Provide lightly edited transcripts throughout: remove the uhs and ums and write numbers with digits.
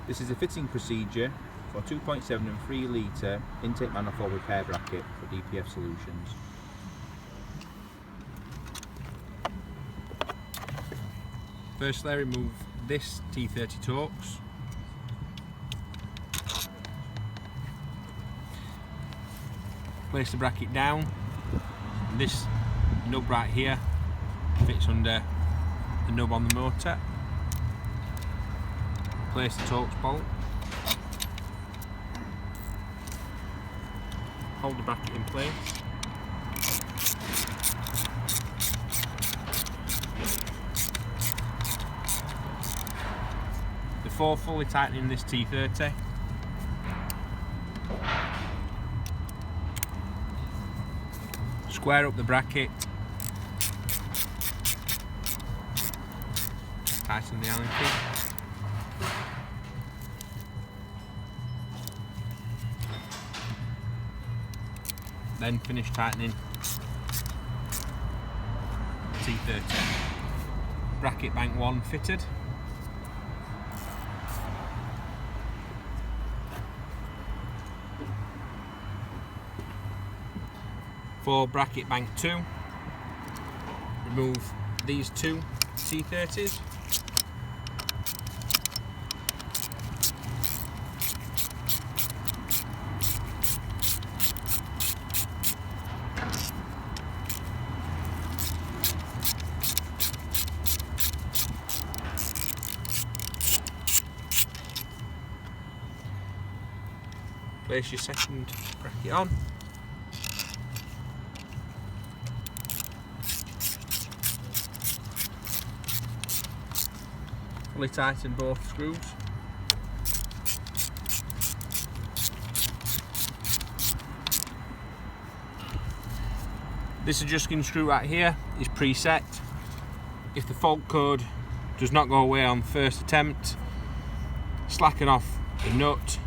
This is a fitting procedure for 2.7 and 3 litre intake manifold repair bracket for DPF Solutions. Firstly, I remove this T30 Torx. Place the bracket down, and this nub right here fits under the nub on the motor. Place the Torx bolt. Hold the bracket in place. Before fully tightening this T30, square up the bracket, tighten the Allen key. Then finish tightening T30. Bracket bank 1 fitted. For bracket bank 2, remove these two T30s. Place your second bracket on. Fully tighten both screws. This adjusting screw right here is preset. If the fault code does not go away on first attempt, slacken off the nut,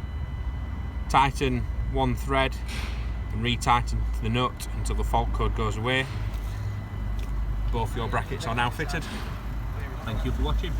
tighten one thread and retighten the nut until the fault code goes away. Both your brackets are now fitted. Thank you for watching.